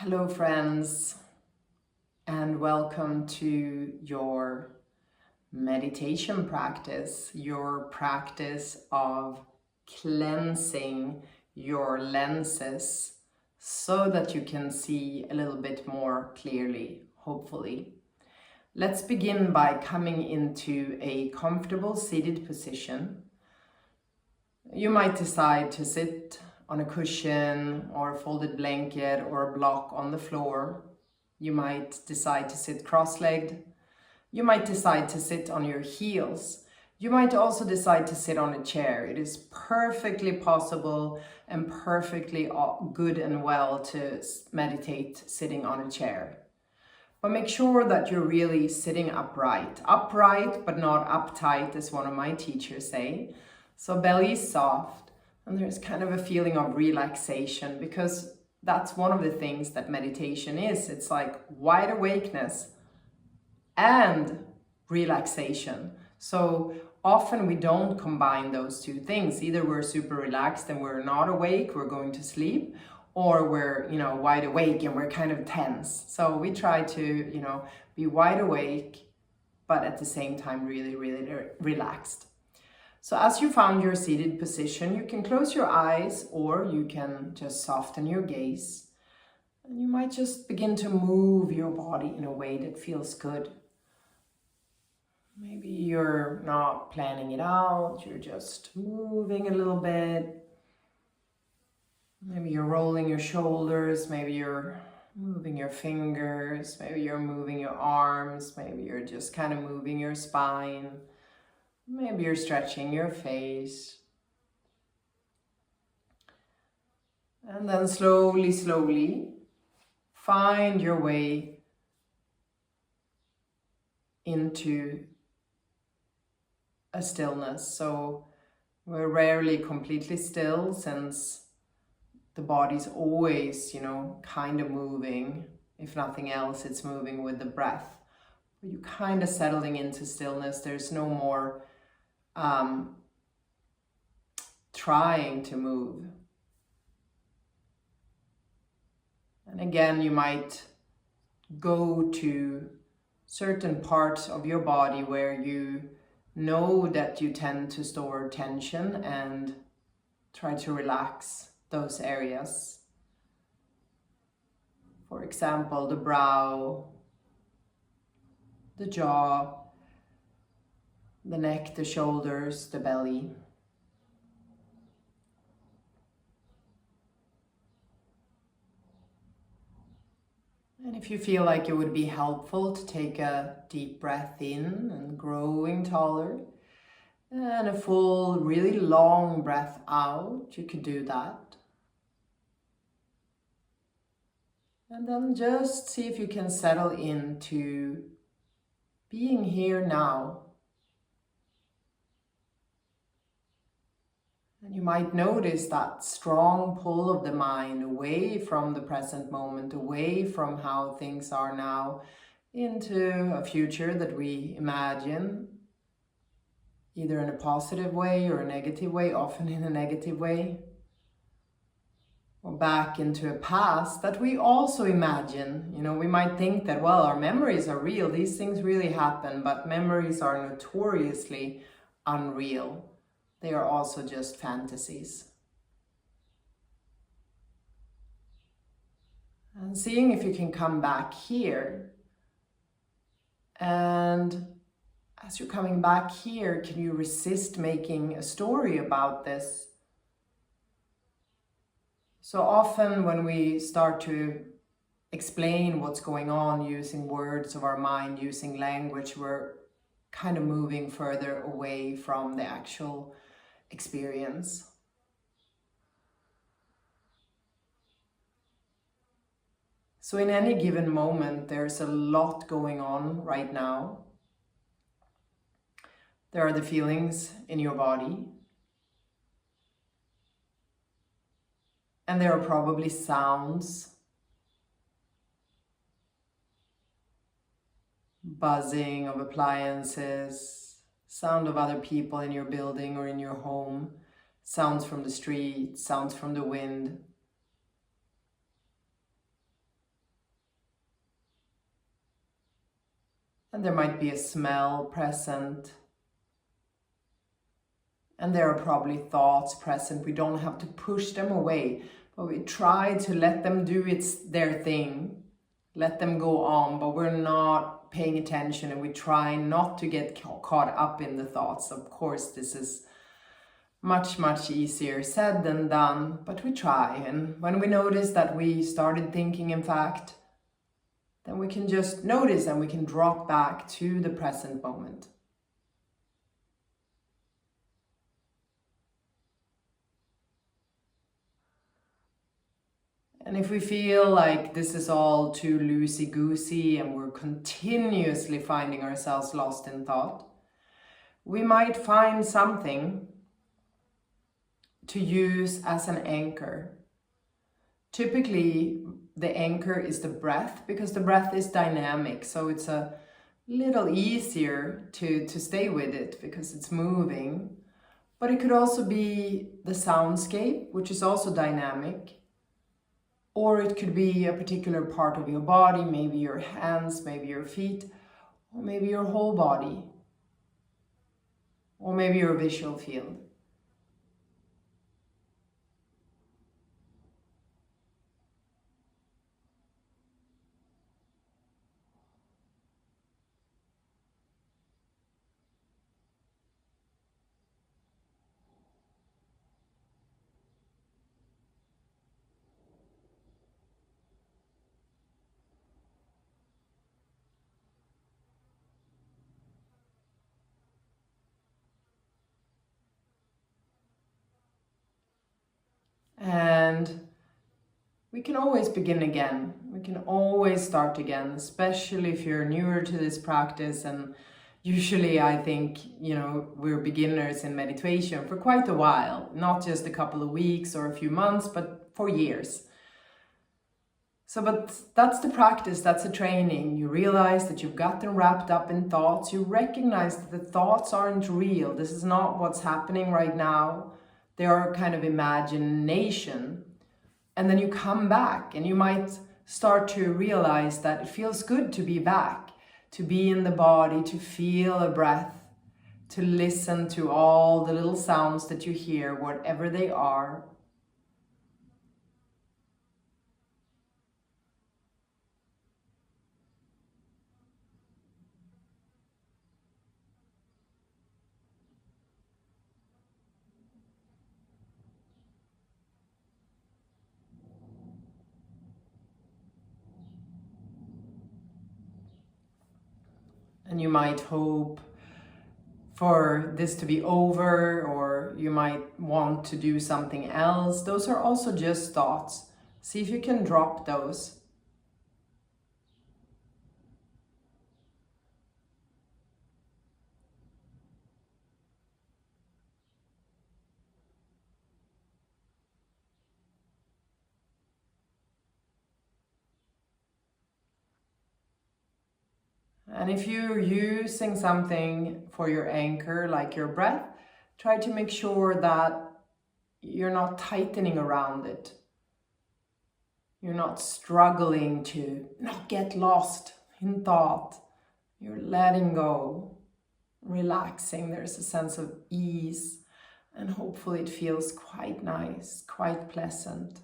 Hello friends, and welcome to your meditation practice, your practice of cleansing your lenses so that you can see a little bit more clearly, hopefully. Let's begin by coming into a comfortable seated position. You might decide to sit on a cushion or a folded blanket or a block on the floor. You might decide to sit cross-legged. You might decide to sit on your heels. You might also decide to sit on a chair. It is perfectly possible and perfectly good and well to meditate sitting on a chair. But make sure that you're really sitting upright. Upright, but not uptight, as one of my teachers say. So belly is soft, and there's kind of a feeling of relaxation, because that's one of the things that meditation is. It's like wide awakeness and relaxation. So often we don't combine those two things. Either we're super relaxed and we're not awake, we're going to sleep, or we're, wide awake and we're kind of tense. So we try to, be wide awake, but at the same time really, really relaxed. So as you found your seated position, you can close your eyes or you can just soften your gaze. And you might just begin to move your body in a way that feels good. Maybe you're not planning it out, you're just moving a little bit. Maybe you're rolling your shoulders, maybe you're moving your fingers, maybe you're moving your arms, maybe you're just kind of moving your spine. Maybe you're stretching your face. And then slowly, find your way into a stillness. So we're rarely completely still, since the body's always, kind of moving. If nothing else, it's moving with the breath. You're kind of settling into stillness. There's no more trying to move. And again, you might go to certain parts of your body where you know that you tend to store tension and try to relax those areas. For example, the brow, the jaw, the neck, the shoulders, the belly. And if you feel like it would be helpful to take a deep breath in and growing taller, and a full, really long breath out, you could do that. And then just see if you can settle into being here now. And you might notice that strong pull of the mind away from the present moment, away from how things are now, into a future that we imagine, either in a positive way or a negative way, often in a negative way, or back into a past that we also imagine. We might think that, well, our memories are real, these things really happen, but memories are notoriously unreal. They are also just fantasies. And seeing if you can come back here. And as you're coming back here, can you resist making a story about this? So often when we start to explain what's going on using words of our mind, using language, we're kind of moving further away from the actual experience. So in any given moment, there's a lot going on right now. There are the feelings in your body. And there are probably sounds, buzzing of appliances, sound of other people in your building or in your home, sounds from the street, sounds from the wind. And there might be a smell present. And there are probably thoughts present. We don't have to push them away, but we try to let them do their thing. Let them go on, but we're not paying attention, and we try not to get caught up in the thoughts. Of course, this is much, much easier said than done, but we try. And when we notice that we started thinking, in fact, then we can just notice and we can drop back to the present moment. And if we feel like this is all too loosey-goosey and we're continuously finding ourselves lost in thought, we might find something to use as an anchor. Typically, the anchor is the breath, because the breath is dynamic, so it's a little easier to stay with it because it's moving. But it could also be the soundscape, which is also dynamic. Or it could be a particular part of your body, maybe your hands, maybe your feet, or maybe your whole body, or maybe your visual field. And we can always begin again. We can always start again, especially if you're newer to this practice. And usually I think, we're beginners in meditation for quite a while, not just a couple of weeks or a few months, but for years. But that's the practice, that's the training. You realize that you've gotten wrapped up in thoughts. You recognize that the thoughts aren't real. This is not what's happening right now. They are kind of imagination. And then you come back and you might start to realize that it feels good to be back, to be in the body, to feel a breath, to listen to all the little sounds that you hear, whatever they are. And you might hope for this to be over, or you might want to do something else. Those are also just thoughts. See if you can drop those. And if you're using something for your anchor, like your breath, try to make sure that you're not tightening around it. You're not struggling to not get lost in thought. You're letting go, relaxing. There's a sense of ease, and hopefully it feels quite nice, quite pleasant.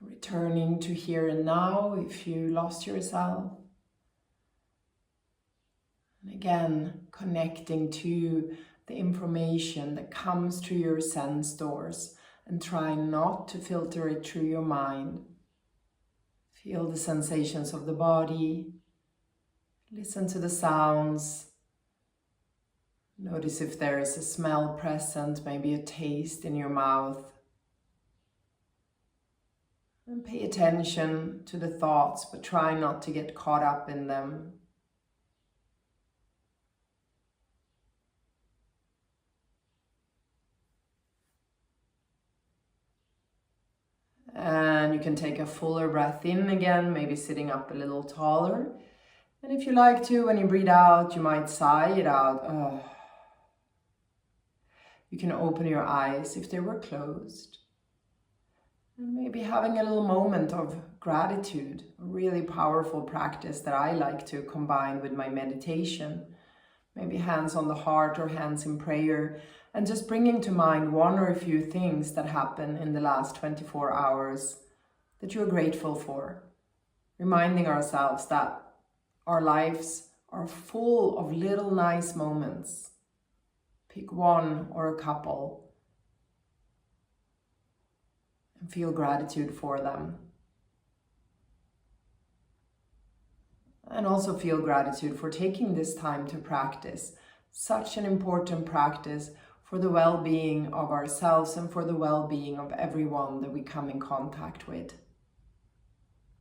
Returning to here and now if you lost yourself. And again, connecting to the information that comes through your sense doors, and try not to filter it through your mind. Feel the sensations of the body. Listen to the sounds. Notice if there is a smell present, maybe a taste in your mouth. And pay attention to the thoughts, but try not to get caught up in them. And you can take a fuller breath in again, maybe sitting up a little taller. And if you like to, when you breathe out, you might sigh it out. You can open your eyes if they were closed. And maybe having a little moment of gratitude, a really powerful practice that I like to combine with my meditation. Maybe hands on the heart or hands in prayer, and just bringing to mind one or a few things that happened in the last 24 hours that you're grateful for. Reminding ourselves that our lives are full of little nice moments. Pick one or a couple and feel gratitude for them. And also feel gratitude for taking this time to practice such an important practice for the well-being of ourselves and for the well-being of everyone that we come in contact with.